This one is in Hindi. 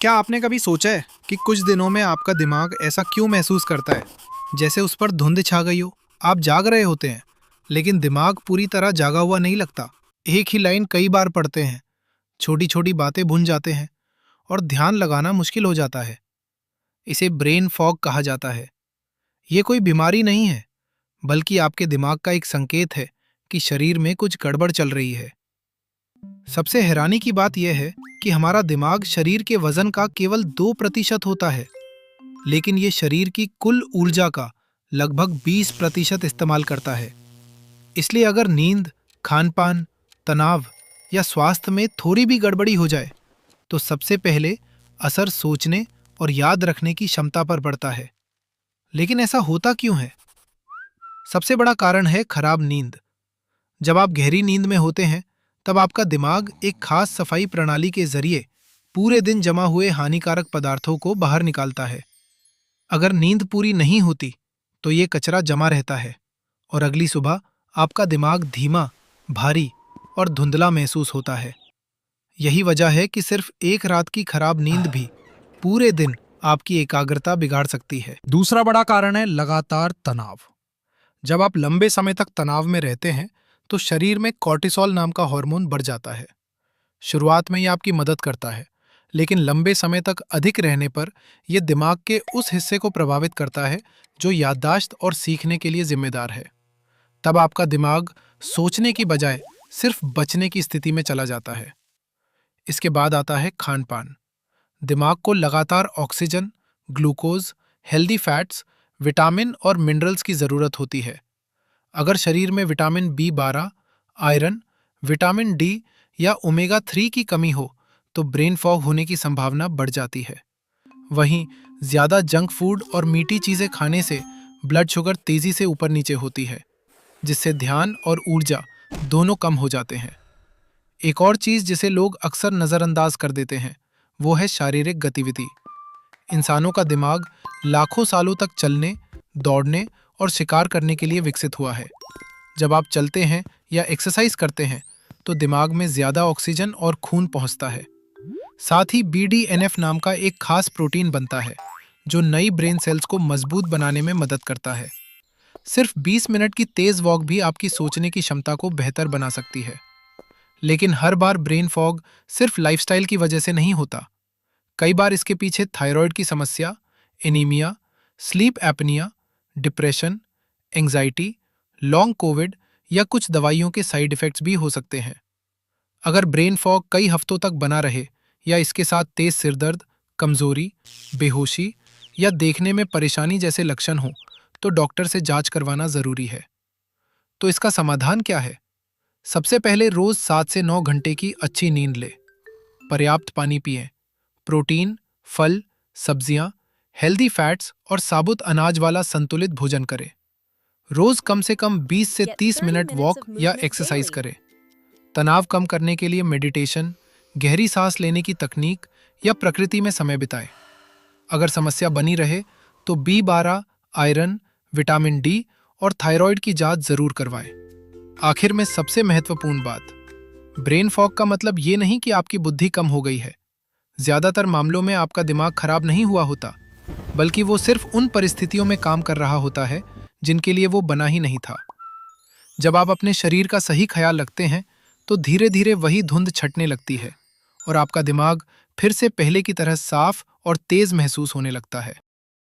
क्या आपने कभी सोचा है कि कुछ दिनों में आपका दिमाग ऐसा क्यों महसूस करता है, जैसे उस पर धुंध छा गई हो? आप जाग रहे होते हैं, लेकिन दिमाग पूरी तरह जागा हुआ नहीं लगता। एक ही लाइन कई बार पढ़ते हैं, छोटी-छोटी बातें भूल जाते हैं और ध्यान लगाना मुश्किल हो जाता है। इसे ब्रेन फॉग कहा जाता है। ये कोई बीमारी नहीं है, बल्कि आपके दिमाग का एक संकेत है कि शरीर में कुछ गड़बड़ चल रही है। सबसे हैरानी की बात यह है कि हमारा दिमाग शरीर के वजन का केवल 2% होता है, लेकिन ये शरीर की कुल ऊर्जा का लगभग 20% इस्तेमाल करता है। इसलिए अगर नींद, खान-पान, तनाव या स्वास्थ्य में थोड़ी भी गड़बड़ी हो जाए, तो सबसे पहले असर सोचने और याद रखने की क्षमता पर पड़ता है। लेकिन ऐसा होता क्यों है? सबसे बड़ा कारण है खराब नींद। जब आप गहरी नींद में होते हैं, तब आपका दिमाग एक खास सफाई प्रणाली के जरिए पूरे दिन जमा हुए हानिकारक पदार्थों को बाहर निकालता है। अगर नींद पूरी नहीं होती, तो ये कचरा जमा रहता है और अगली सुबह आपका दिमाग धीमा, भारी और धुंधला महसूस होता है। यही वजह है कि सिर्फ एक रात की खराब नींद भी पूरे दिन आपकी एकाग्रता बिगाड़ सकती है। दूसरा बड़ा कारण है लगातार तनाव। जब आप लंबे समय तक तनाव में रहते हैं, तो शरीर में कॉर्टिसोल नाम का हार्मोन बढ़ जाता है। शुरुआत में ये आपकी मदद करता है, लेकिन लंबे समय तक अधिक रहने पर यह दिमाग के उस हिस्से को प्रभावित करता है जो याददाश्त और सीखने के लिए जिम्मेदार है। तब आपका दिमाग सोचने की बजाय सिर्फ बचने की स्थिति में चला जाता है। इसके बाद आता है खान-पान। दिमाग को लगातार oxygen, glucose, healthy fats, vitamin और मिनरल्स की जरूरत होती है। अगर शरीर में vitamin B12, iron, vitamin D या ओमेगा 3 की कमी हो, तो ब्रेन फॉग होने की संभावना बढ़ जाती है। वहीं ज्यादा जंक फूड और मीठी चीजें खाने से ब्लड शुगर तेजी से ऊपर नीचे होती है, जिससे ध्यान और ऊर्जा दोनों कम हो जाते हैं। एक और चीज जिसे लोग अक्सर नजरअंदाज कर देते हैं, वो है शारीरिक गतिविधि। इंसानों का दिमाग लाखों सालों तक चलने, दौड़ने और शिकार करने के लिए विकसित हुआ है। जब आप चलते हैं या एक्सरसाइज करते हैं, तो दिमाग में ज्यादा ऑक्सीजन और खून पहुंचता है। साथ ही BDNF नाम का एक खास प्रोटीन बनता है, जो नई ब्रेन सेल्स को मजबूत बनाने में मदद करता है। सिर्फ 20 मिनट की तेज वॉक भी आपकी सोचने की क्षमता को बेहतर बना सकती है। लेकिन हर बार ब्रेन फॉग सिर्फ लाइफस्टाइल की वजह से नहीं होता। कई बार इसके पीछे थायराइड की समस्या, anaemia, sleep apnoea, depression, anxiety, long Covid या कुछ दवाइयों के साइड इफेक्ट्स भी हो सकते हैं। अगर ब्रेन फॉग कई हफ्तों तक बना रहे या इसके साथ तेज सिरदर्द, कमजोरी, बेहोशी या देखने में परेशानी जैसे लक्षण हो, तो डॉक्टर से जांच करवाना जरूरी है। तो इसका समाधान क्या है? सबसे पहले रोज 7 से 9 घंटे की अच्छी नींद ले। पर्याप्त पानी पिएं। प्रोटीन, फल, सब्जियां, हेल्दी फैट्स और साबुत अनाज वाला संतुलित भोजन करें। रोज कम से कम 20 से 30 मिनट वॉक या एक्सरसाइज करें। तनाव कम करने के लिए मेडिटेशन, गहरी सांस लेने की तकनीक या प्रकृति में समय बिताएं। अगर समस्या बनी रहे, तो B12, आयरन, विटामिन डी और थायराइड की जांच जरूर करवाएं। आखिर में सबसे महत्वपूर्ण बात, ब्रेन फॉग का मतलब ये नहीं कि आपकी बुद्धि कम हो गई है। ज्यादातर मामलों में आपका दिमाग खराब नहीं हुआ होता, बल्कि वो सिर्फ उन परिस्थितियों में काम कर रहा होता है जिनके लिए वो बना ही नहीं था। जब आप अपने शरीर का सही ख्याल रखते हैं, तो धीरे धीरे वही धुंध छटने लगती है और आपका दिमाग फिर से पहले की तरह साफ और तेज महसूस होने लगता है।